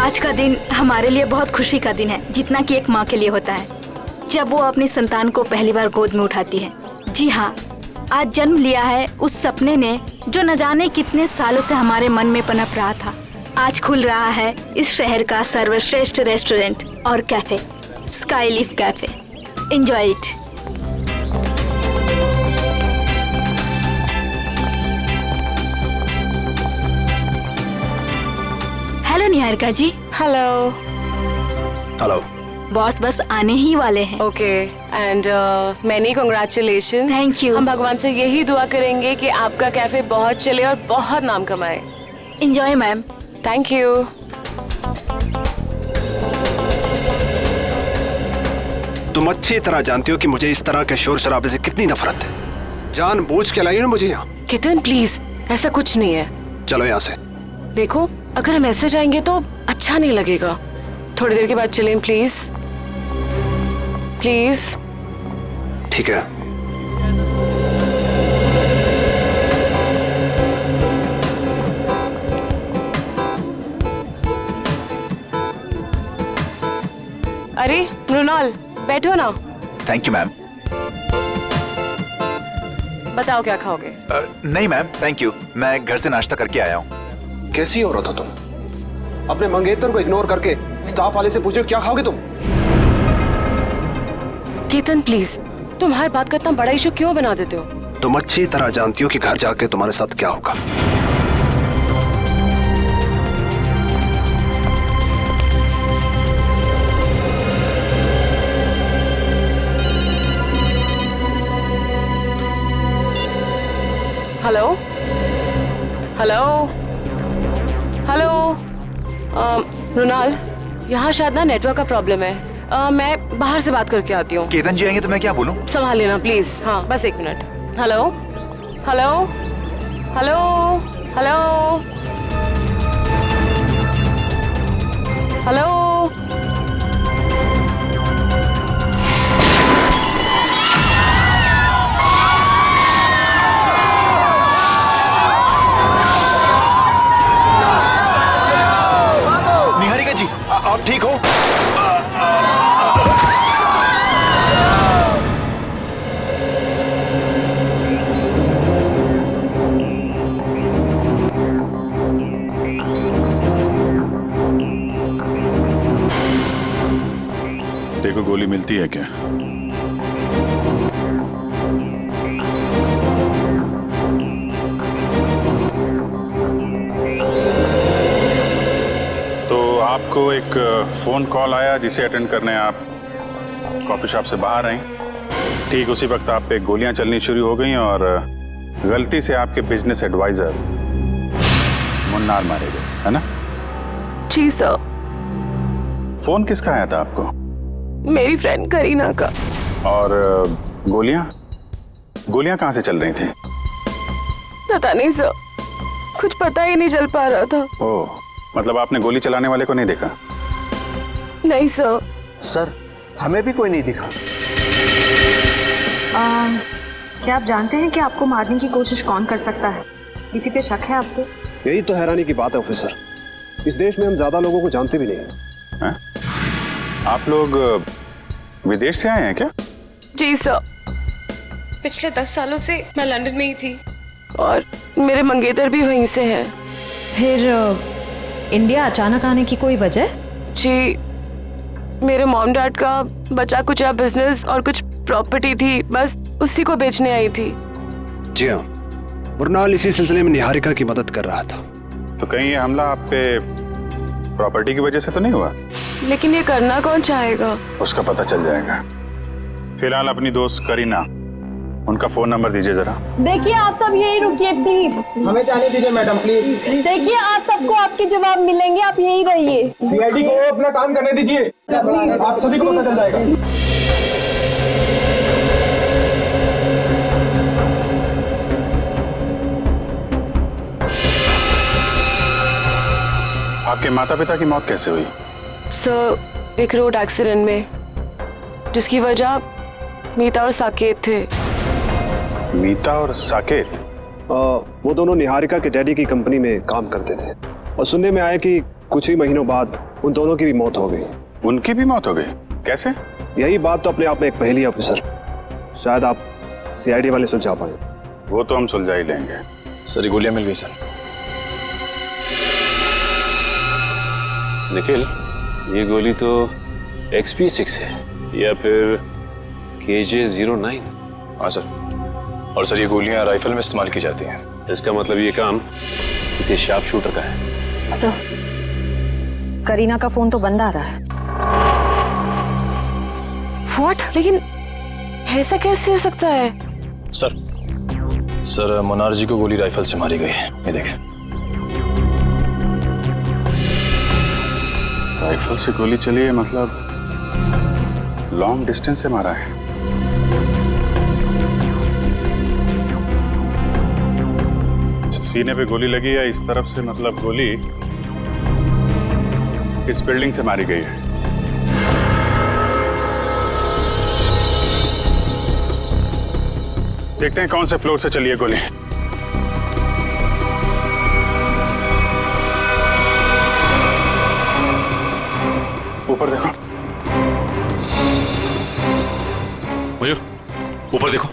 आज का दिन हमारे लिए बहुत खुशी का दिन है, जितना कि एक माँ के लिए होता है जब वो अपनी संतान को पहली बार गोद में उठाती है। जी हाँ, आज जन्म लिया है उस सपने ने जो न जाने कितने सालों से हमारे मन में पनप रहा था। आज खुल रहा है इस शहर का सर्वश्रेष्ठ रेस्टोरेंट और cafe, Skyleaf cafe. Enjoy it. Hello Niharika ji. Hello. Hello. Boss बस आने ही वाले हैं। Okay and many congratulation. Thank you. हम भगवान से यही दुआ करेंगे कि आपका कैफे बहुत चले और बहुत नाम कमाए। Enjoy ma'am. Thank you. तुम अच्छी तरह जानती हो कि मुझे इस तरह के शोर शराबे से कितनी नफरत है। जानबूझ के लाई ना मुझे यहाँ। कितन प्लीज, ऐसा कुछ नहीं है। चलो यहाँ से। देखो, अगर हम ऐसे जाएंगे तो अच्छा नहीं लगेगा। थोड़ी देर के बाद चलें प्लीज। प्लीज। ठीक है। अरे मृणाल, बैठो ना। Thank you ma'am. बताओ क्या खाओगे? नहीं मैम, थैंक यू। मैं घर से नाश्ता करके आया हूँ। कैसी औरत हो तुम? अपने मंगेतर को इग्नोर करके स्टाफ वाले से पूछ रहे हो क्या खाओगे तुम? केतन प्लीज, तुम हर बात का इतना बड़ा इशू क्यों बना देते हो? तुम अच्छी तरह जानती हो कि घर जाके तुम्हारे साथ क्या होगा। Hello hello hello. मृणाल, यहाँ शायद ना नेटवर्क का प्रॉब्लम है। मैं बाहर से बात करके आती हूँ। केतन जी आएंगे तो मैं क्या बोलूँ? संभाल लेना प्लीज। हाँ, बस 1 minute. Hello hello hello hello hello. Niharika ji, आप ठीक हो? देखो, गोली मिलती है क्या? तो आपको एक फोन कॉल आया जिसे अटेंड करने आप कॉफी शॉप से बाहर आई। ठीक उसी वक्त आप पे गोलियां चलनी शुरू हो गई और गलती से आपके बिजनेस एडवाइजर मुन्नार मारे गए, है ना? जी सर। फोन किसका आया था आपको? मेरी फ्रेंड करीना का। और गोलियां कहाँ से चल रही थी? पता नहीं सर, कुछ पता ही नहीं चल पा रहा था। ओह, मतलब आपने गोली चलाने वाले को नहीं देखा? नहीं सर। सर, हमें भी कोई नहीं दिखा। क्या आप जानते हैं कि आपको मारने की कोशिश कौन कर सकता है? किसी पे शक है आपको? यही तो हैरानी की बात है ऑफिसर। इस देश में हम ज्यादा लोगों को जानते भी नहीं हैं। आप लोग विदेश से आए हैं क्या? जी सर। पिछले 10 सालों से मैं लंदन में ही थी और मेरे मंगेतर भी वहीं से हैं। फिर इंडिया अचानक आने की कोई वजह? जी, मेरे मॉम डैड का बचा कुचा बिजनेस और कुछ प्रॉपर्टी थी, बस उसी को बेचने आई थी। जी हाँ, मृणाल इसी सिलसिले में निहारिका की मदद कर रहा था। तो कहीं ये हमला आप पे प्रॉपर्टी की वजह से तो नहीं हुआ? लेकिन ये करना कौन चाहेगा? उसका पता चल जाएगा। फिलहाल अपनी दोस्त करीना, उनका फोन नंबर दीजिए जरा। देखिए, आप सब यही रुकिए प्लीज। हमें जाने दीजिए मैडम, प्लीज। देखिए, आप सबको आपके जवाब मिलेंगे, आप यही रहिए। सीआईडी को अपना काम करने दीजिए, आप सभी को पता चल जाएगा। आपके माता पिता की मौत कैसे हुई? सर, एक रोड एक्सीडेंट में, जिसकी वजह मीता और साकेत थे। मीता और साकेत? वो दोनों निहारिका के डैडी की कंपनी में काम करते थे और सुनने में आया कि कुछ ही महीनों बाद उन दोनों की भी मौत हो गई। उनकी भी मौत हो गई? कैसे? यही बात तो अपने आप में एक पहेली है ऑफिसर। शायद आप सीआईडी वाले सुलझा पाए। वो तो हम सुलझा ही लेंगे। सर, गोलियां मिल गई सर। निखिल, ये गोली तो XP6 है या फिर KJ-09? हाँ सर, और सर ये गोलियां राइफल में इस्तेमाल की जाती हैं। इसका मतलब ये काम किसी शार्प शूटर का है। सर, करीना का फोन तो बंद आ रहा है। व्हाट? लेकिन ऐसा कैसे हो सकता है? सर मनार जी को गोली राइफल से मारी गई है। ये देखें। राइफल से गोली चली है, मतलब लॉन्ग डिस्टेंस से मारा है। सीने पे गोली लगी है इस तरफ से, मतलब गोली इस बिल्डिंग से मारी गई है। देखते हैं कौन से फ्लोर से चली है गोली। ऊपर देखो। मयूर, ऊपर देखो।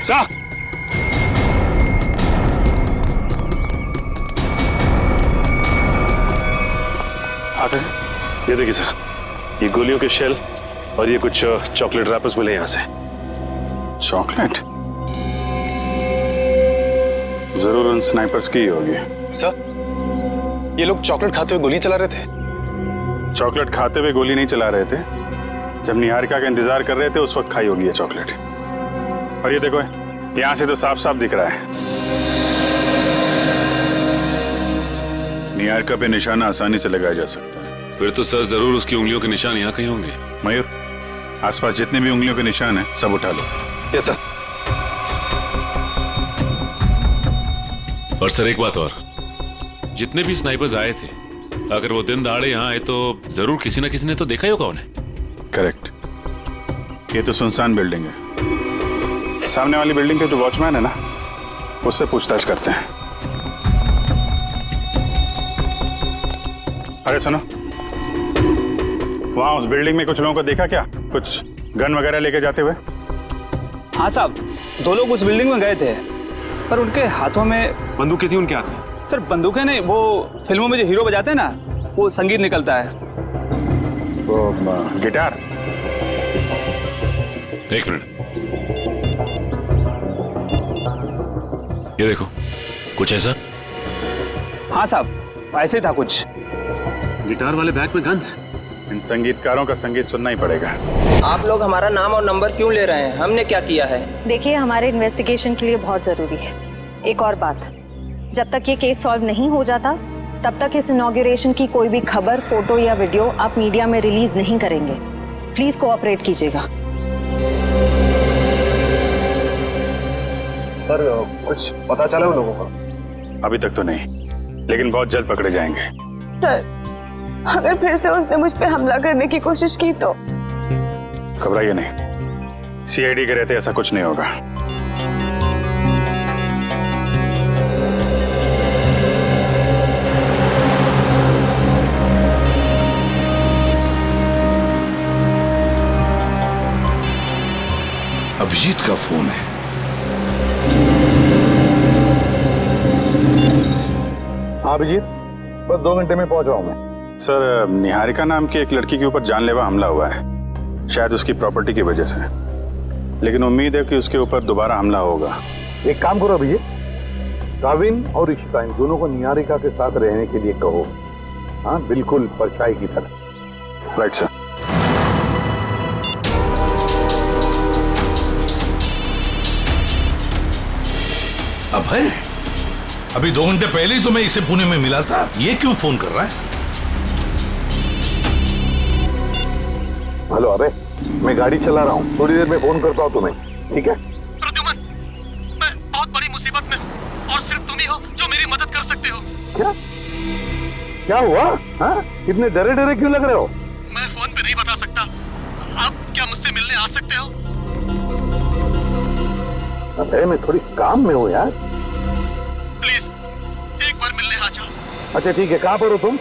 सर, हाँ सर, ये देखिए सर, ये गोलियों के शेल और ये कुछ चॉकलेट रैपर्स मिले यहाँ से। चॉकलेट? जरूर उन स्नाइपर्स की ही होगी। सर, ये लोग चॉकलेट खाते हुए गोली चला रहे थे। चॉकलेट खाते हुए गोली नहीं चला रहे थे, जब निहारिका का इंतजार कर रहे थे उस वक्त खाई होगी ये चॉकलेट। और ये देखो, यहां से तो साफ साफ दिख रहा है। निहारिका पे निशाना आसानी से लगाया जा सकता है। फिर तो सर जरूर उसकी उंगलियों के निशान यहाँ कहीं होंगे। मयूर, आसपास जितने भी उंगलियों के निशान हैं सब उठा लो। Yes sir. और सर एक बात और, जितने भी स्नाइपर्स आए थे, अगर वो दिन दहाड़े यहाँ आए तो जरूर किसी न किसी ने तो देखा ही होगा उन्हें। करेक्ट। ये तो सुनसान बिल्डिंग है। सामने वाली बिल्डिंग के जो वॉचमैन है ना, उससे पूछताछ करते हैं। अरे सुनो, वहां उस बिल्डिंग में कुछ लोगों को देखा क्या? कुछ गन वगैरह लेके जाते हुए? हाँ साहब, 2 लोग उस बिल्डिंग में गए थे, पर उनके हाथों में बंदूकें थी उनके हाथ में। सर बंदूकें नहीं, वो फिल्मों में जो हीरो बजाते हैं ना, वो संगीत निकलता है। वो गिटार? एक मिनट, ये देखो, कुछ ऐसा? हाँ साहब, ऐसे ही था कुछ। गिटार वाले बैग में गन्स। इन संगीतकारों का संगीत सुनना ही पड़ेगा। आप लोग हमारा नाम और नंबर क्यों ले रहे हैं? हमने क्या किया है? देखिए, हमारे इन्वेस्टिगेशन के लिए बहुत ज़रूरी है। एक और बात, जब तक ये केस सॉल्व नहीं हो जाता, तब तक इस इनॉग्रेशन की कोई भी खबर, फोटो या वीडियो आप मीडिया में रिलीज नहीं करेंगे। प्लीज कोऑपरेट कीजिएगा। सर, कुछ पता चला उन लोगों का? अभी तक तो नहीं, लेकिन बहुत जल्द पकड़े जाएंगे। सर, अगर फिर से उसने मुझ पे हमला करने की कोशिश की तो? घबराइए नहीं, सीआईडी के रहते ऐसा कुछ नहीं होगा। अभिजीत का फोन है। हाँ अभिजीत, बस 2 घंटे में पहुंच रहा हूँ मैं। सर, निहारिका नाम की एक लड़की के ऊपर जानलेवा हमला हुआ है, शायद उसकी प्रॉपर्टी की वजह से। लेकिन उम्मीद है कि उसके ऊपर दोबारा हमला होगा। एक काम करो अभिजीत, काविन और इशिका इन दोनों को निहारिका के साथ रहने के लिए कहो। हाँ, बिल्कुल परछाई की तरह। Right sir. अभय, अभी 2 घंटे पहले ही तो मैं इसे पुणे में मिला था, ये क्यों फोन कर रहा है? हेलो अबे, मैं गाड़ी चला रहा हूँ, थोड़ी देर में फोन करता हूँ तुम्हें, ठीक है? प्रद्युमन, मैं बहुत बड़ी मुसीबत में हूँ और सिर्फ तुम ही हो जो मेरी मदद कर सकते हो। क्या हुआ? हाँ? इतने डरे डरे क्यों लग रहे हो? मैं फोन पे नहीं बता सकता। आप क्या मुझसे मिलने आ सकते हो? अबे, मैं थोड़ी काम में हूँ यार। प्लीज एक बार मिलने आ जाओ। अच्छा ठीक है, कहाँ पर हो तुम?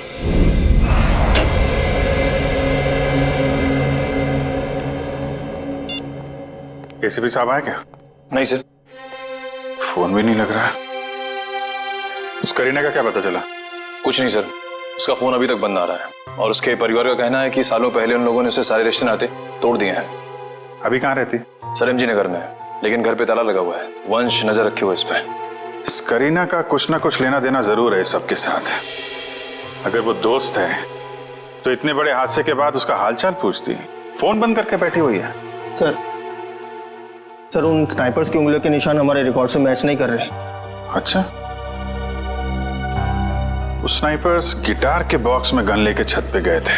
एसीपी साहब आए क्या? नहीं सर। फोन भी नहीं लग रहा। उस करीना का क्या पता चला? कुछ नहीं सर, उसका फोन अभी तक बंद आ रहा है और उसके परिवार का कहना है कि सालों पहले उन लोगों ने उसे सारे रिश्ते नाते तोड़ दिए हैं। अभी कहाँ रहती? सर एमजी नगर में, लेकिन घर पे ताला लगा हुआ है। वंश नजर रखे हुए इस पे। इस करीना का कुछ ना कुछ लेना देना जरूर है सबके साथ। अगर वो दोस्त है तो इतने बड़े हादसे के बाद उसका हालचाल पूछती, फोन बंद करके बैठी हुई है। सर उन स्नाइपर्स की उंगलियों के निशान हमारे रिकॉर्ड से मैच नहीं कर रहे। अच्छा, उस स्नाइपर्स गिटार के बॉक्स में गन लेके छत पे गए थे।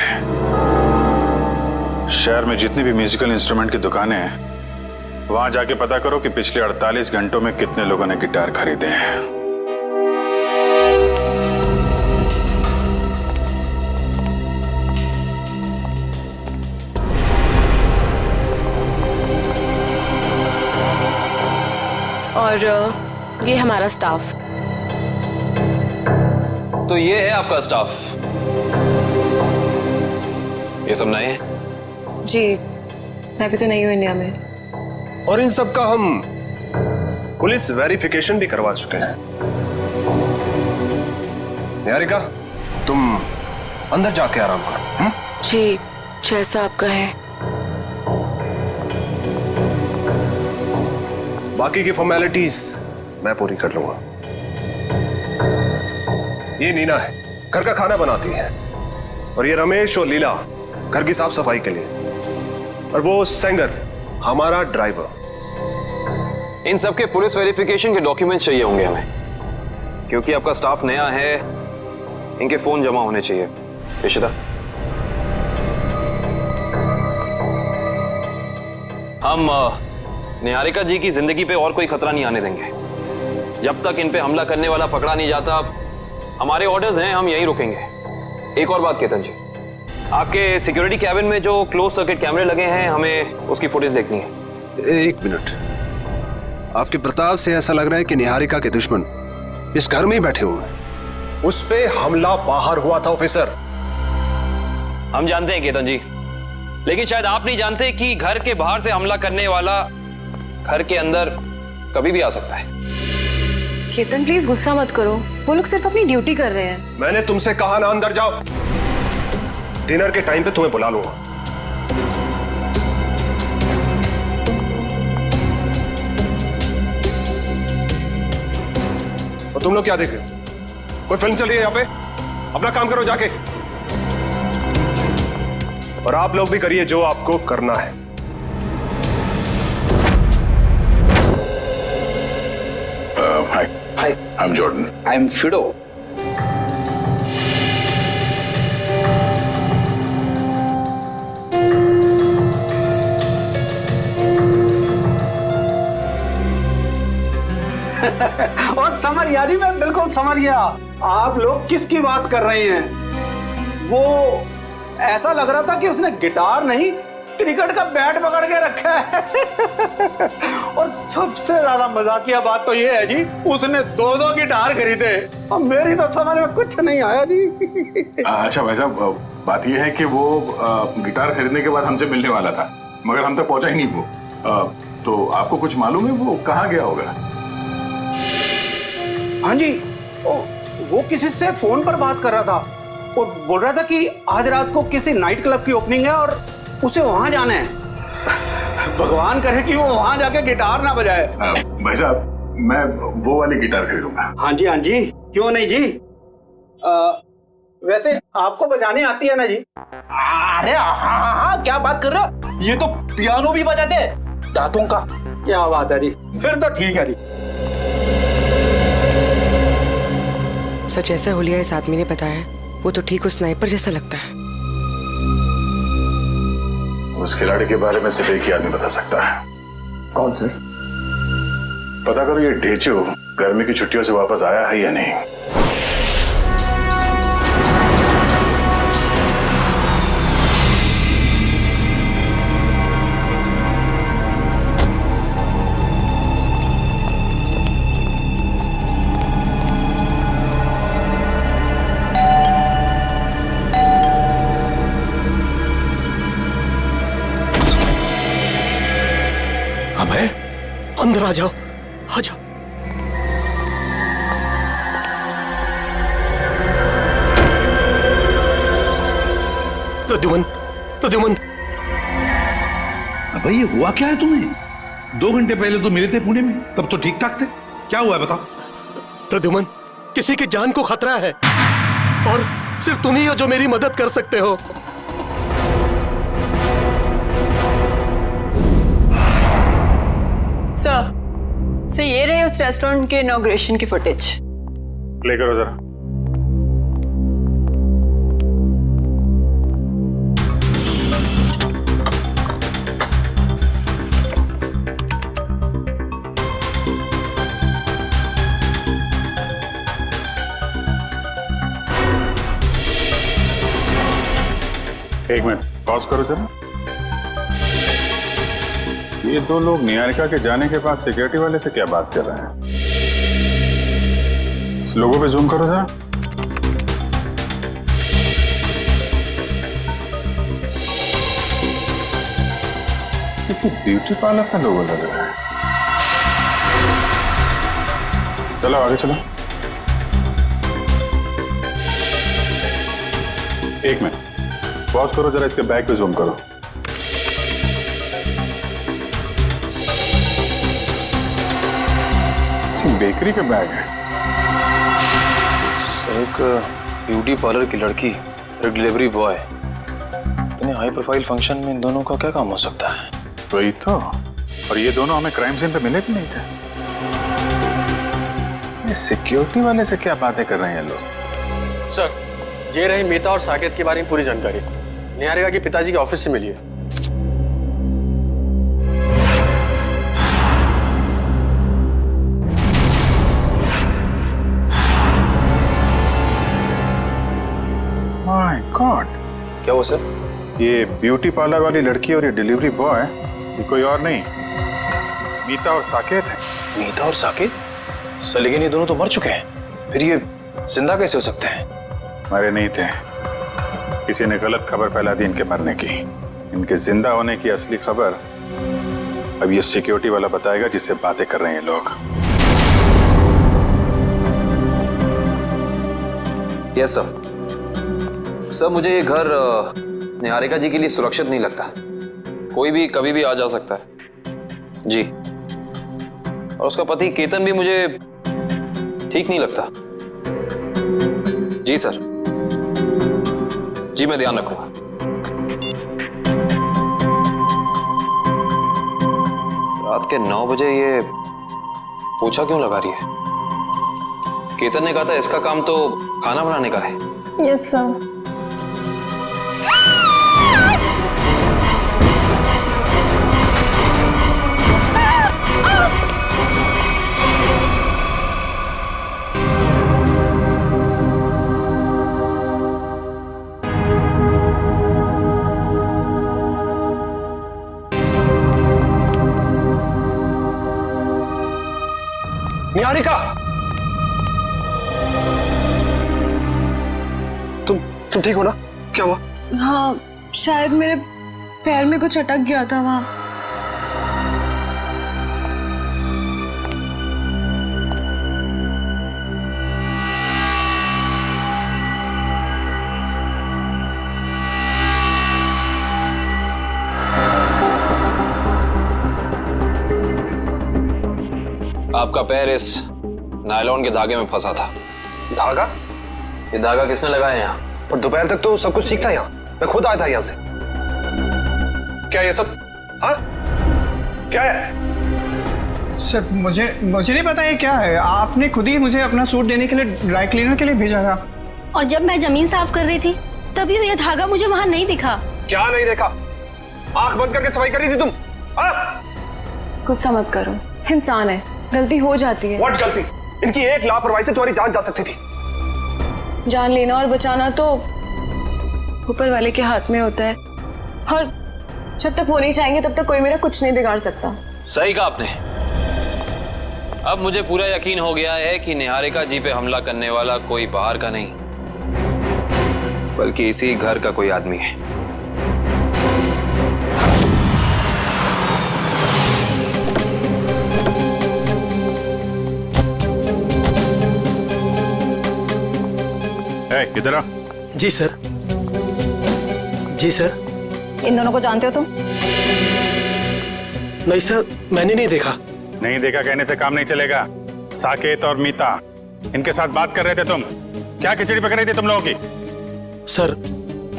शहर में जितनी भी म्यूजिकल इंस्ट्रूमेंट की दुकानें हैं, वहां जाके पता करो कि पिछले 48 घंटों में कितने लोगों ने गिटार खरीदे हैं। और ये हमारा स्टाफ। तो ये है आपका स्टाफ। ये सब नए हैं? जी, मैं भी तो नहीं हूँ इंडिया में। और इन सब का हम पुलिस वेरिफिकेशन भी करवा चुके हैं। निहारिका, तुम अंदर जाके आराम करो। जी, जैसा आपका है। बाकी की फॉर्मेलिटीज मैं पूरी कर लूंगा। ये नीना है, घर का खाना बनाती है, और ये रमेश और लीला घर की साफ सफाई के लिए, और वो सेंगर हमारा ड्राइवर। इन सब के पुलिस वेरिफिकेशन के डॉक्यूमेंट्स चाहिए होंगे हमें, क्योंकि आपका स्टाफ नया है। इनके फोन जमा होने चाहिए। इशिता, हम निहारिका जी की जिंदगी पे और कोई खतरा नहीं आने देंगे। जब तक इन पे हमला करने वाला पकड़ा नहीं जाता, हमारे ऑर्डर्स हैं, हम यहीं रुकेंगे। एक और बात केतन जी, आपके सिक्योरिटी कैबिन में जो क्लोज सर्किट कैमरे लगे हैं, हमें उसकी फुटेज देखनी है। एक मिनट, आपके प्रताप से ऐसा लग रहा है कि निहारिका के दुश्मन इस घर में ही बैठे हुए हैं। उस पे हमला बाहर हुआ था ऑफिसर। हम जानते हैं केतन जी, लेकिन शायद आप नहीं जानते कि घर के बाहर से हमला करने वाला घर के अंदर कभी भी आ सकता है। केतन प्लीज गुस्सा मत करो, वो लोग सिर्फ अपनी ड्यूटी कर रहे हैं। मैंने तुमसे कहा ना अंदर जाओ। डिनर के टाइम पे तुम्हें बुला लूंगा। और तुम लोग क्या देख रहे हो? कोई फिल्म चल रही है यहाँ पे? अपना काम करो जाके। और आप लोग भी करिए जो आपको करना है। Hi, I'm Jordan. I'm Fido. और समझ यारी, मैं बिल्कुल समझ गया आप लोग किसकी बात कर रहे हैं। वो ऐसा लग रहा था कि उसने गिटार नहीं, क्रिकेट का बैट पकड़ के रखा है। और सबसे ज्यादा मजाकिया बात तो ये है जी, उसने 2-2 गिटार खरीदे। और मेरी तो समझ में कुछ नहीं आया जी। अच्छा भाई साहब, बात यह है कि वो गिटार खरीदने के बाद हमसे मिलने वाला था, मगर हम तक पहुंचा ही नहीं वो। तो आपको कुछ मालूम है वो कहाँ गया होगा? हाँ जी, वो किसी से फोन पर बात कर रहा था। वो बोल रहा था कि आज रात को किसी नाइट क्लब की ओपनिंग है और उसे वहां जाना है। भगवान करे कि वो वहां जाके गिटार ना बजाए। भाई साहब, मैं वो वाली गिटार खरीदूंगा। हाँ जी, क्यों नहीं जी। वैसे आपको बजाने आती है ना जी? अरे हाँ, क्या बात कर रहे हो, ये तो पियानो भी बजाते हैं दांतों का। क्या बात है जी, फिर तो ठीक है जी। सर, जैसा हुलिया इस आदमी ने बताया वो तो ठीक उस स्नाइपर जैसा लगता है। उस खिलाड़ी के बारे में सिर्फ एक ही आदमी बता सकता है। कौन सर? पता करो ये ढेचू गर्मी की छुट्टियों से वापस आया है या नहीं। अंदर आ जाओ, आ जाओ। प्रद्युमन, प्रद्युमन। भाई ये हुआ क्या है तुम्हें? 2 घंटे पहले तो मिले थे पुणे में, तब तो ठीक ठाक थे। क्या हुआ है बताओ। प्रद्युमन, किसी की जान को खतरा है और सिर्फ तुम ही हो जो मेरी मदद कर सकते हो। सर, ये रहे उस रेस्टोरेंट के इनॉग्रेशन की फुटेज। प्ले करो जरा। एक मिनट पॉज करो जरा। ये 2 लोग निहारिका के जाने के बाद सिक्योरिटी वाले से क्या बात कर रहे हैं? इस लोगों पे जूम करो जरा। किसी ब्यूटी पार्लर का लोगो लग रहा है। चलो आगे चलो। एक मिनट पॉज करो जरा, इसके बैग पे जूम करो। बेकरी का बैग है। एक ब्यूटी पार्लर की लड़की, एक डिलीवरी बॉय, इतने हाई प्रोफाइल फंक्शन में इन दोनों का क्या काम हो सकता है? वही तो। और ये दोनों हमें क्राइम सीन पे मिले भी नहीं थे। ये सिक्योरिटी वाले से क्या बातें कर रहे हैं लोग? सर, ये रही मीता और साकेत के बारे में पूरी जानकारी। निहारिका के पिताजी के ऑफिस से मिली है। माय गॉड, क्या वो सर? ये ब्यूटी पार्लर वाली लड़की और ये डिलीवरी बॉय, ये कोई और नहीं, मीता और साकेत है। मीता और साकेत? सर लेकिन ये दोनों तो मर चुके हैं, फिर ये जिंदा कैसे हो सकते हैं? मरे नहीं थे, किसी ने गलत खबर फैला दी इनके मरने की। इनके जिंदा होने की असली खबर अब ये सिक्योरिटी वाला बताएगा जिससे बातें कर रहे हैं लोग। Yes sir. सर मुझे ये घर निहारिका जी के लिए सुरक्षित नहीं लगता। कोई भी कभी भी आ जा सकता है जी। और उसका पति केतन भी मुझे ठीक नहीं लगता। जी सर, जी मैं ध्यान रखूंगा। रात के 9 बजे ये पोछा क्यों लगा रही है? केतन ने कहा था इसका काम तो खाना बनाने का है। Yes sir. निहारिका, तुम ठीक हो ना? क्या हुआ? हाँ, शायद मेरे पैर में कुछ अटक गया था वहां। आपका पैर इस नायलॉन के धागे में फंसा था। धागा? ये धागा किसने लगाया यहाँ? पर दोपहर तक तो सब कुछ ठीक था यहाँ, मैं खुद आया था यहाँ से। क्या ये सब? हाँ क्या है? सर मुझे नहीं पता ये क्या है। आपने खुद ही मुझे अपना सूट देने के लिए ड्राई क्लीनर के लिए भेजा था। और जब मैं जमीन साफ कर रही थी तभी ये धागा मुझे वहां नहीं दिखा। क्या नहीं देखा? आंख बंद करके सफाई कर रही थी तुम? गुस्सा मत करो, इंसान है, गलती हो जाती है। व्हाट गलती? इनकी एक लापरवाही से तुम्हारी जान जा सकती थी। जान लेना और बचाना तो ऊपर वाले के हाथ में होता है, और जब तक वो नहीं चाहेंगे तब तक कोई मेरा कुछ नहीं बिगाड़ सकता। सही कहा आपने। अब मुझे पूरा यकीन हो गया है कि निहारिका जी पे हमला करने वाला कोई बाहर का नहीं बल्कि इसी घर का कोई आदमी है। इधर आ। जी सर। जी सर। इन दोनों को जानते हो तुम? नहीं सर, मैंने नहीं देखा। नहीं देखा कहने से काम नहीं चलेगा। साकेत और मीता इनके साथ बात कर रहे थे तुम। क्या खिचड़ी पक रही थी तुम लोगों की? सर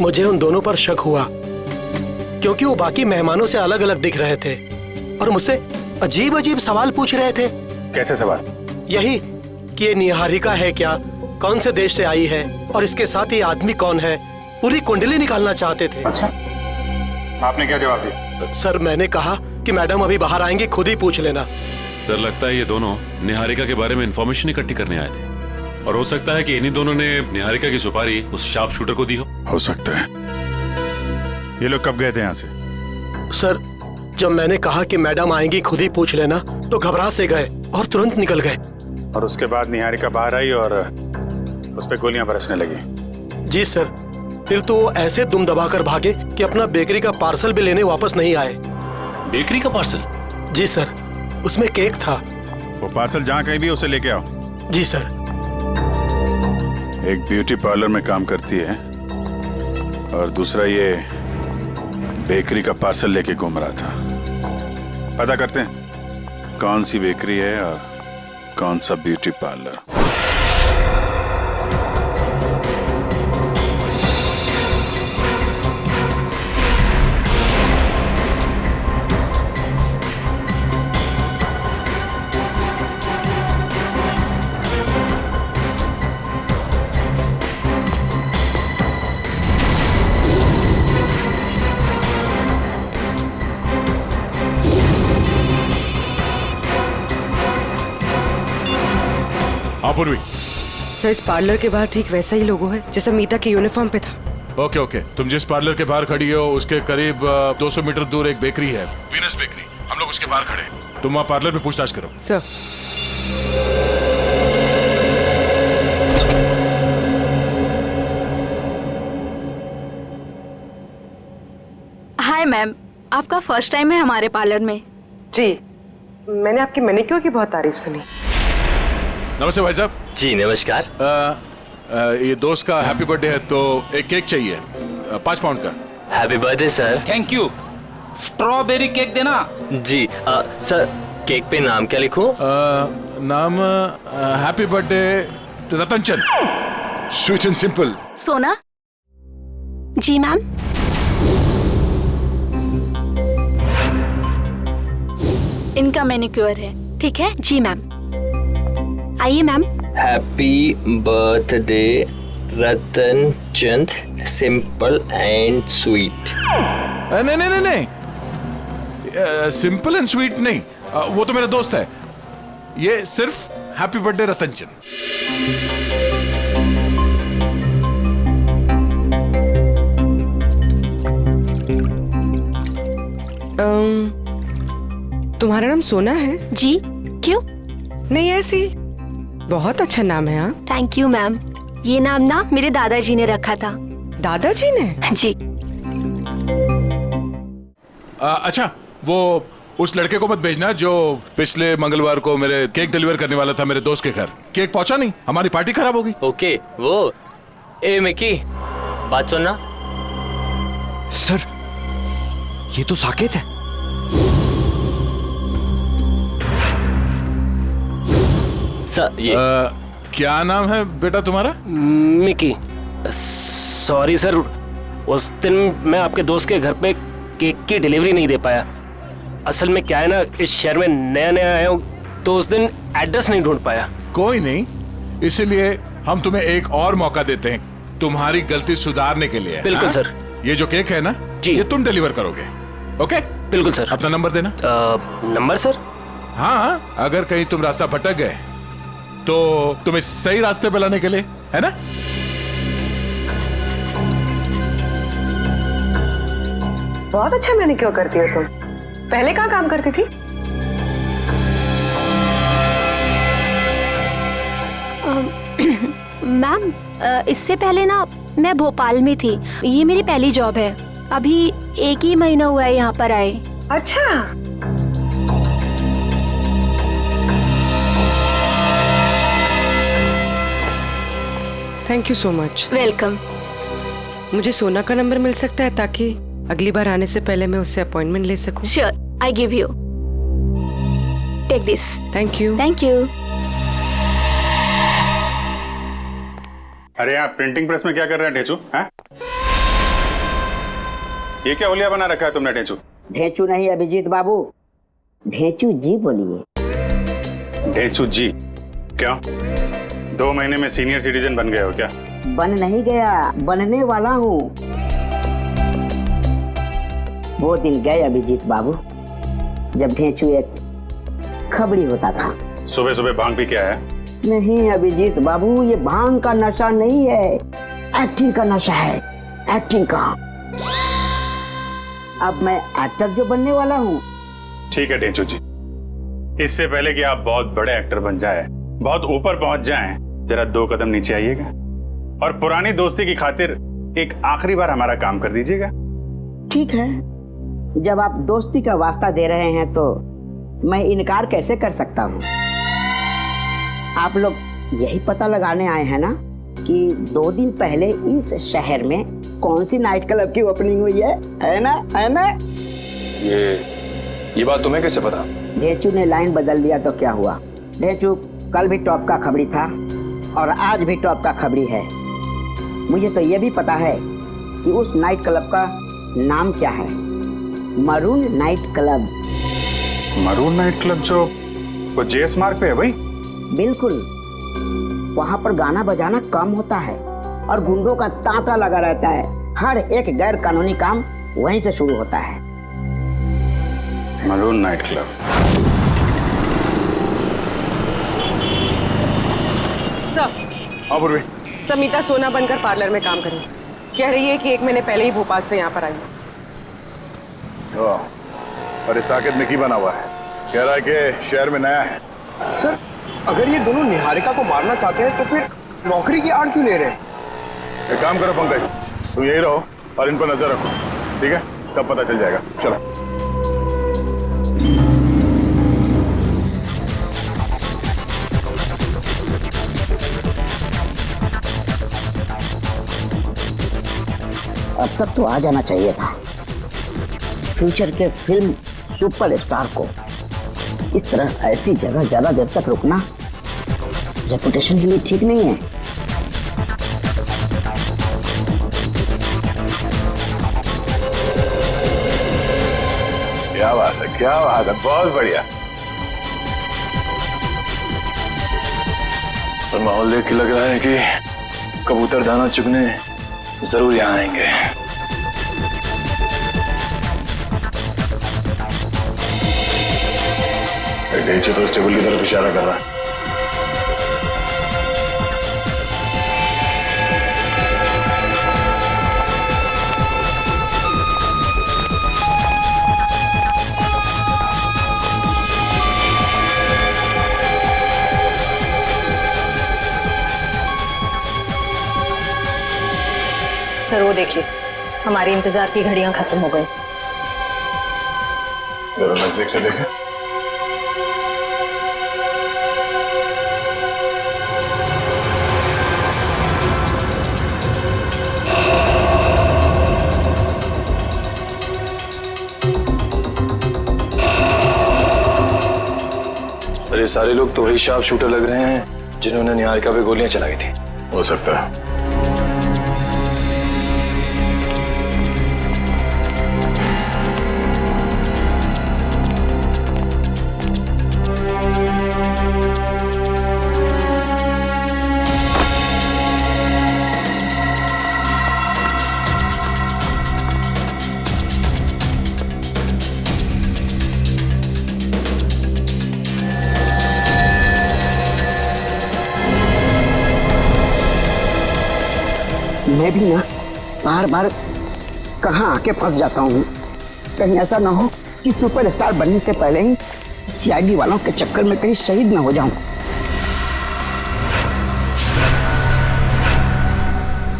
मुझे उन दोनों पर शक हुआ क्योंकि वो बाकी मेहमानों से अलग अलग दिख रहे थे और मुझसे अजीब अजीब सवाल पूछ रहे थे। कैसे सवाल? यही कि ये निहारिका है क्या, कौन से देश से आई है और इसके साथ ये आदमी कौन है, पूरी कुंडली निकालना चाहते थे। अच्छा, आपने क्या जवाब दिया? सर मैंने कहा कि मैडम अभी बाहर आएंगी, खुद ही पूछ लेना। सर लगता है ये दोनों निहारिका के बारे में इंफॉर्मेशन इकट्ठी करने आए थे और हो सकता है कि इन्हीं दोनों ने निहारिका की सुपारी उस शार्प शूटर को दी हो सकता है। ये लोग कब गए थे यहाँ से? सर जब मैंने कहा कि मैडम आएंगी, खुद ही पूछ लेना, तो घबरा से गए और तुरंत निकल गए। और उसके बाद निहारिका बाहर आई और उस पे गोलियां बरसने लगी। जी सर, फिर तो वो ऐसे दुम दबाकर भागे कि अपना बेकरी का पार्सल भी लेने वापस नहीं आए। बेकरी का पार्सल? जी सर, उसमें केक था। वो पार्सल जहाँ कहीं भी उसे लेके आओ। जी सर। एक ब्यूटी पार्लर में काम करती है और दूसरा ये बेकरी का पार्सल लेके घूम रहा था। पता करते हैं कौन सी बेकरी है और कौन सा ब्यूटी पार्लर। पूर्वी सर, इस पार्लर के बाहर ठीक वैसा ही लोगो है जैसा मीता के यूनिफॉर्म पे था। ओके ओके, तुम जिस पार्लर के बाहर खड़ी हो उसके करीब 200 मीटर दूर एक बेकरी है, वीनस बेकरी। हम लोग उसके बाहर खड़े हैं। तुम वहाँ पार्लर में पूछताछ करो। सर हाय मैम, आपका फर्स्ट टाइम है हमारे पार्लर में? जी, मैंने आपकी मैनिक्योर की बहुत तारीफ सुनी। नमस्ते भाई साहब। जी नमस्कार। ये दोस्त का हैप्पी बर्थडे है तो एक केक चाहिए 5 पाउंड का। Happy birthday sir. Thank you. Strawberry cake देना। जी सर, केक पे नाम क्या लिखूं? नाम happy birthday Ratan Chand, sweet and simple. सोना? जी मैम। इनका मैनिक्योर है, ठीक है? जी मैम। आइए ma'am. Happy birthday Ratan Chand, simple and sweet. नहीं नहीं नहीं नहीं, सिंपल एंड स्वीट नहीं, वो तो मेरा दोस्त है। ये सिर्फ हैप्पी बर्थडे रतन चंद। तुम्हारा नाम सोना है? जी। क्यों? नहीं ऐसे ही, बहुत अच्छा नाम है। हाँ थैंक यू मैम। ये नाम ना मेरे दादाजी ने रखा था। दादाजी ने? जी। अच्छा, वो उस लड़के को मत भेजना जो पिछले मंगलवार को मेरे केक डिलीवर करने वाला था मेरे दोस्त के घर। केक पहुंचा नहीं, हमारी पार्टी खराब होगी। ओके, वो ए मिकी, बात सुनना। सर, ये तो साकेत है। सर ये क्या नाम है बेटा तुम्हारा? मिकी। सॉरी सर, उस दिन मैं आपके दोस्त के घर पे केक की डिलीवरी नहीं दे पाया। असल में क्या है ना, इस शहर में नया नया आया हूँ तो उस दिन एड्रेस नहीं ढूंढ पाया। कोई नहीं, इसीलिए हम तुम्हें एक और मौका देते हैं तुम्हारी गलती सुधारने के लिए। बिल्कुल सर। ये जो केक है ना जी, ये तुम डिलीवर करोगे। ओके बिल्कुल सर। अपना नंबर देना। Number sir? हाँ, अगर कहीं तुम रास्ता भटक गए तो तुम्हें सही रास्ते पे लाने के लिए, है ना? बहुत अच्छा मैनिक्योर करती हो तुम। पहले कहाँ काम करती थी? मैम, इससे पहले ना मैं भोपाल में थी। ये मेरी पहली जॉब है। अभी 1 ही महीना हुआ है यहाँ पर आए। अच्छा। Thank you so much. Welcome. मुझे सोना का नंबर मिल सकता है ताकि अगली बार आने से पहले मैं उससे अपॉइंटमेंट ले सकूं? Sure, I give you. Take this. Thank you. Thank you. अरे यहाँ प्रिंटिंग प्रेस में क्या कर रहे हैं ढेंचू? हैं? ये क्या होलिया बना रखा है तुमने ढेंचू? ढेंचू नहीं अभिजीत बाबू, ढेंचू जी बोलिए। ढेंचू जी? क्या 2 महीने में सीनियर सिटीजन बन गए हो क्या? बन नहीं गया, बनने वाला हूँ। वो दिन गए अभिजीत बाबू जब ढेंचू एक खबड़ी होता था। सुबह सुबह भांग भी क्या है? नहीं अभिजीत बाबू, ये भांग का नशा नहीं है, एक्टिंग का नशा है, एक्टिंग का। अब मैं एक्टर जो बनने वाला हूँ। ठीक है ढेंचू जी, इससे पहले कि आप बहुत बड़े एक्टर बन जाए, बहुत ऊपर पहुंच जाएं, जरा 2 कदम नीचे आइएगा और पुरानी दोस्ती की खातिर एक आखिरी बार हमारा काम कर दीजिएगा। ठीक है, जब आप दोस्ती का वास्ता दे रहे हैं तो मैं इनकार कैसे कर सकता हूँ। आप लोग यही पता लगाने आए हैं ना कि 2 दिन पहले इस शहर में कौन सी नाइट क्लब की ओपनिंग हुई है ना? है ना? ये बात तुम्हें कैसे पता? ढेंचू ने लाइन बदल दिया तो क्या हुआ? ढेंचू कल भी टॉप का खबरी था और आज भी टॉप का खबरी है। मुझे तो ये भी पता है कि उस नाइट क्लब का नाम क्या है, maroon night club. Maroon night club जो वो जेएस मार्ग पे है भाई? बिल्कुल, वहाँ पर गाना बजाना कम होता है और गुंडों का तांता लगा रहता है। हर एक गैर कानूनी काम वहीं से शुरू होता है। Maroon night club. Sir, Samita सोना बनकर पार्लर में काम करी। कह रही है कि 1 महीने पहले ही भोपाल से यहाँ पर आई है। और इस साकेत निकी बना हुआ है, कह रहा है कि शहर में नया है। सर, अगर ये दोनों निहारिका को मारना चाहते हैं तो फिर नौकरी की आड़ क्यों ले रहे हैं? एक काम करो पंकज, तुम यही रहो और इन पर नजर रखो, ठीक है? सब पता चल जाएगा। चलो। अब तक तो आ जाना चाहिए था। फ्यूचर के फिल्म सुपरस्टार को इस तरह ऐसी जगह ज्यादा देर तक रुकना रेपुटेशन के लिए ठीक नहीं है। क्या बात है, क्या बात है, बहुत बढ़िया। सर, माहौल देख के लग रहा है कि कबूतर दाना चुगने जरूर यहाँ आएंगे। ढेंचू तो इस टेबल की तरफ इशारा कर रहा है। सर वो देखिए, हमारे इंतजार की घड़ियां खत्म हो गई। जरा नजदीक से देखें। सर, ये सारे लोग तो वही शार्प शूटर लग रहे हैं जिन्होंने निहारिका पे गोलियां चलाई थी। हो सकता है। मैं भी ना बार बार कहाँ आके फंस जाता हूँ। कहीं ऐसा ना हो कि सुपरस्टार बनने से पहले ही सीआईडी वालों के चक्कर में कहीं शहीद ना हो जाऊं।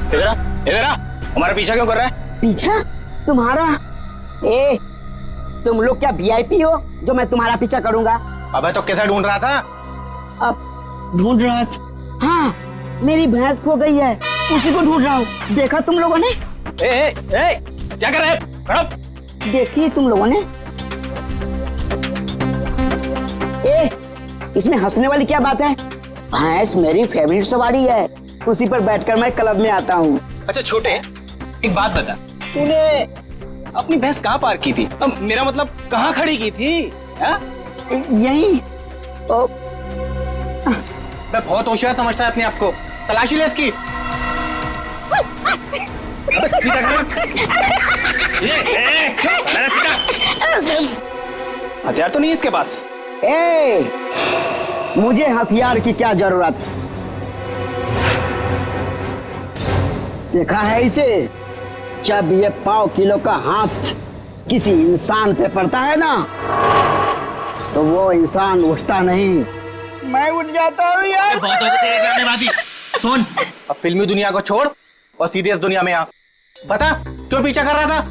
इधर आ, हमारा पीछा क्यों कर रहा है? पीछा? तुम्हारा? ए, तुम लोग क्या वीआईपी हो जो मैं तुम्हारा पीछा करूंगा? अबे तो कैसे ढूंढ रहा था? अब ढूंढ रहा था? हाँ, मेरी भैंस खो गई है, उसी को ढूंढ रहा हूँ। देखा तुम लोगों ने? क्या कर रहे हैं? देखिए तुम लोगों ने? इसमें हंसने वाली क्या बात है? भैंस मेरी फेवरेट सवारी है, उसी पर बैठकर मैं क्लब में आता हूँ। अच्छा छोटे, एक बात बता, तूने अपनी भैंस कहाँ पार्क की थी? अब मेरा मतलब कहाँ खड़ी की थी? यहीं। मैं बहुत होशियार समझता है अपने आप को। तलाशी ले इसकी। हथियार तो नहीं है इसके पास। मुझे हथियार की क्या जरूरत? देखा है इसे? जब ये 5 किलो का हाथ किसी इंसान पे पड़ता है ना, तो वो इंसान उठता नहीं, मैं उठ जाता हूँ यार। बहुत हो गया तेरे ड्रामेबाजी। सुन, अब फिल्मी दुनिया को छोड़ और सीरियस दुनिया में आ। बता, क्यों पीछा कर रहा था?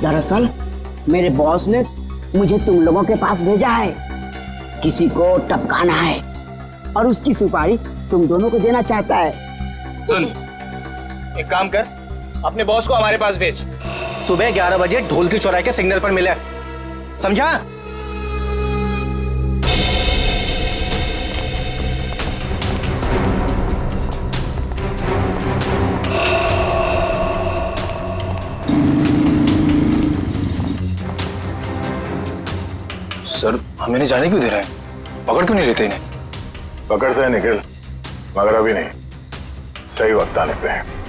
दरअसल मेरे बॉस ने मुझे तुम लोगों के पास भेजा है। किसी को टपकाना है और उसकी सुपारी तुम दोनों को देना चाहता है। सुन, एक काम कर, अपने बॉस को हमारे पास भेज। सुबह 11 बजे ढोल की चौराहे के सिग्नल पर मिले, समझा? सर, हमें नहीं जाने क्यों दे रहे हैं? पकड़ क्यों नहीं लेते इन्हें? पकड़ते हैं निखिल, मगर अभी नहीं, सही वक्त आने पे है।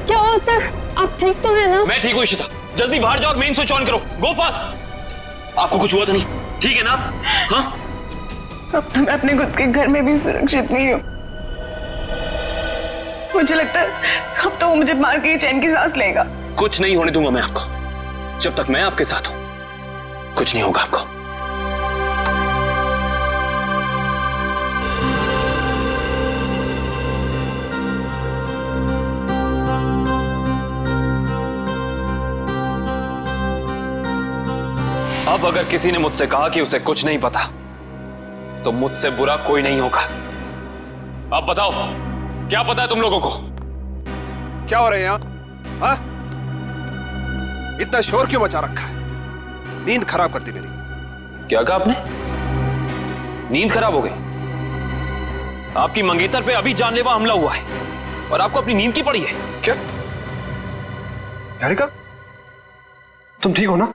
क्या हुआ सर? आप ठीक तो है ना? मैं ठीक हूँ इशिता, जल्दी बाहर जाओ और मेन स्विच ऑन करो। गो फास्ट। आपको कुछ हुआ तो नहीं? ठीक है ना? हाँ? अब तो मैं अपने खुद के घर में भी सुरक्षित नहीं हूँ। मुझे लगता है अब तो वो मुझे मार के चैन की सांस लेगा। कुछ नहीं होने दूंगा मैं आपको। जब तक मैं आपके साथ हूं कुछ नहीं होगा आपको। अब अगर किसी ने मुझसे कहा कि उसे कुछ नहीं पता तो मुझसे बुरा कोई नहीं होगा। अब बताओ, क्या पता है तुम लोगों को? क्या हो रहे हैं यहाँ? हाँ? इतना शोर क्यों मचा रखा है? नींद खराब करती मेरी। क्या कहा आपने? नींद खराब हो गई? आपकी मंगेतर पे अभी जानलेवा हमला हुआ है और आपको अपनी नींद की पड़ी है क्या? निहारिका, तुम ठीक हो ना?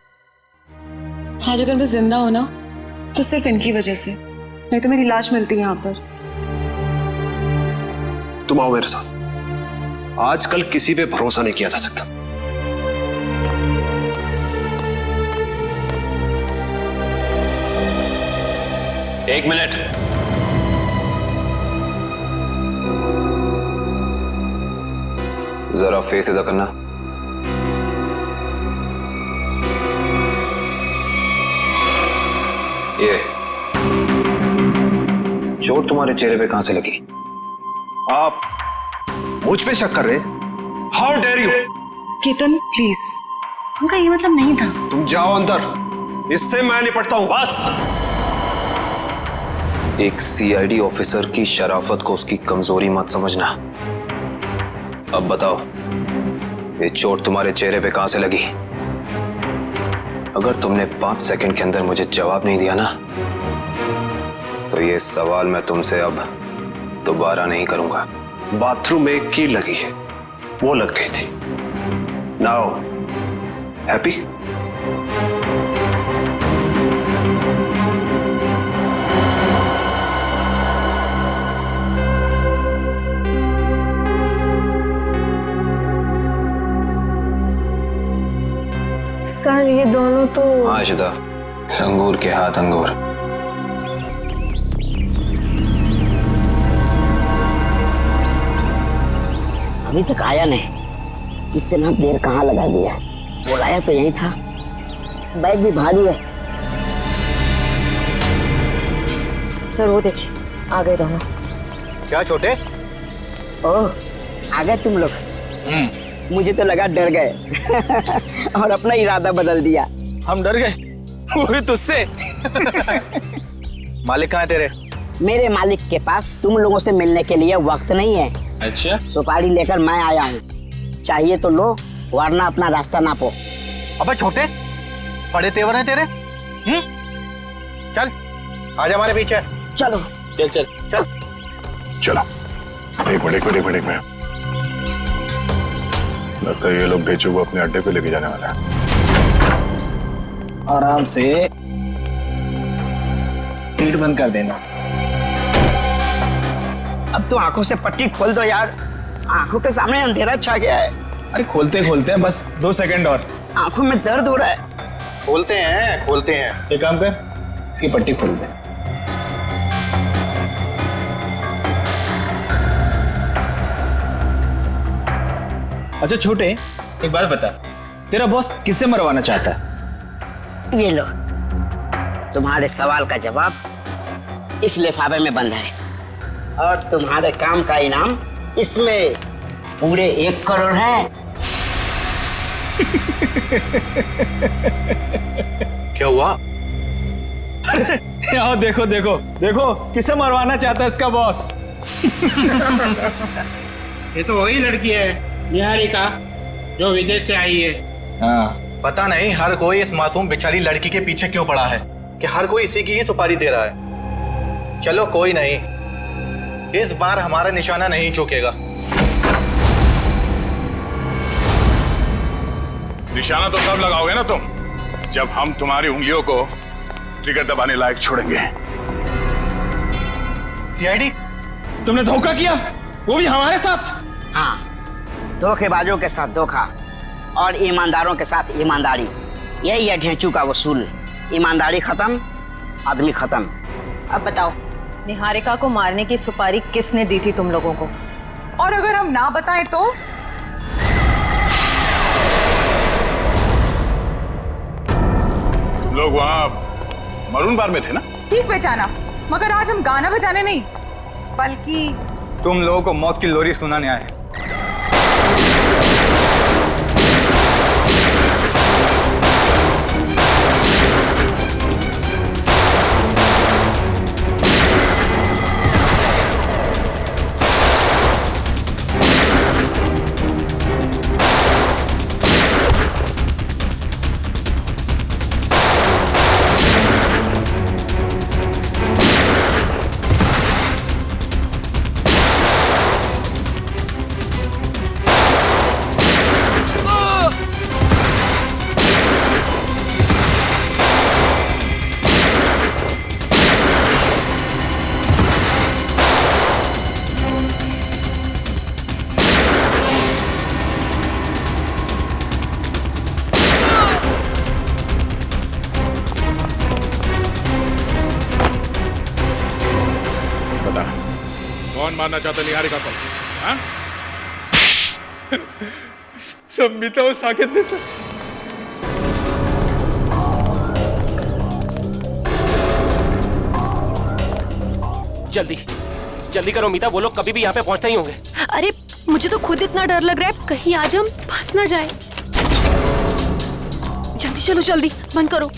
आज अगर मैं जिंदा हो ना तो सिर्फ इनकी वजह से, नहीं तो मेरी लाश मिलती है यहाँ पर। तुम आओ मेरे साथ। आजकल किसी पे भरोसा नहीं किया जा सकता। एक मिनट। जरा फेस इधर करना। ये चोट तुम्हारे चेहरे पे कहां से लगी? आप मुझ पे शक कर रहे हैं? How dare you! Ketan please, उनका ये मतलब नहीं था। तुम जाओ अंदर, इससे मैं निपटता हूं। बस! एक सीआईडी ऑफिसर की शराफत को उसकी कमजोरी मत समझना। अब बताओ, ये चोट तुम्हारे चेहरे पे कहां से लगी? अगर तुमने 5 सेकंड के अंदर मुझे जवाब नहीं दिया ना, तो ये सवाल मैं तुमसे अब दोबारा नहीं करूंगा। बाथरूम में एक कील लगी है, वो लग गई थी। Now happy? सर ये दोनों तो आशिदा, अंगूर के हाथ अंगूर। अभी तक आया नहीं, इतना देर कहाँ लगा दिया? बुलाया तो यही था, बैग भी भारी है। सर वो देखिए, आ गए दोनों। क्या छोटे? ओह, आ गए तुम लोग। मुझे तो लगा डर गए और अपना इरादा बदल दिया। हम डर गए? वो भी तुझसे? मालिक कहाँ है तेरे? मेरे मालिक के पास तुम लोगों से मिलने के लिए वक्त नहीं है। अच्छा, सुपारी लेकर मैं आया हूँ, चाहिए तो लो, वरना अपना रास्ता नापो। अबे छोटे, बड़े तेवर हैं तेरे। चल, आजा हमारे पीछे। चलो चल चल चल। चलो, एक मिनट में लगता है ये लोग भेजो को अपने अड्डे पे लेके जाने वाला है। आराम से गेट बंद कर देना। अब तो आंखों से पट्टी खोल दो यार, आंखों के सामने अंधेरा छा गया है। अरे खोलते खोलते बस 2 सेकंड और। आंखों में दर्द हो रहा है। खोलते हैं। एक काम कर, इसकी पट्टी खोल दे। अच्छा छोटे, एक बात बता, तेरा बॉस किसे मरवाना चाहता है? ये लो, तुम्हारे सवाल का जवाब इस लिफाफे में बंद है और तुम्हारे काम का इनाम इसमें पूरे 1 करोड़ है। क्या हुआ? अरे यहाँ देखो देखो देखो, किसे मरवाना चाहता है इसका बॉस? ये तो वही लड़की है, निहारिका, जो विदेश से आई है। हाँ, पता नहीं हर कोई इस मासूम बेचारी लड़की के पीछे क्यों पड़ा है कि हर कोई इसी की ही सुपारी दे रहा है। चलो कोई नहीं, इस बार हमारा निशाना नहीं चूकेगा। निशाना तो तब लगाओगे ना तुम, जब हम तुम्हारी उंगलियों को ट्रिगर दबाने लायक छोड़ेंगे। सीआईडी, तुमने धोखा किया, वो भी हमारे साथ। हाँ, धोखेबाजों के साथ धोखा और ईमानदारों के साथ ईमानदारी, यही है ढेंचू का वसूल। ईमानदारी खत्म, आदमी खत्म। अब बताओ, निहारिका को मारने की सुपारी किसने दी थी तुम लोगों को? और अगर हम ना बताएं तो? तुम लोग वहाँ मरून बार में थे ना? ठीक पहचाना, मगर आज हम गाना बजाने नहीं, बल्कि तुम लोगों को मौत की लोरी सुनाने आए हैं। कौन मारना चाहता निहारिका को? हाँ? सब मीता और साकेत ने सर। जल्दी जल्दी करो मीता, वो लोग कभी भी यहाँ पे पहुंचते ही होंगे। अरे मुझे तो खुद इतना डर लग रहा है, कहीं आज हम फंस ना जाए। जल्दी चलो, जल्दी बंद करो।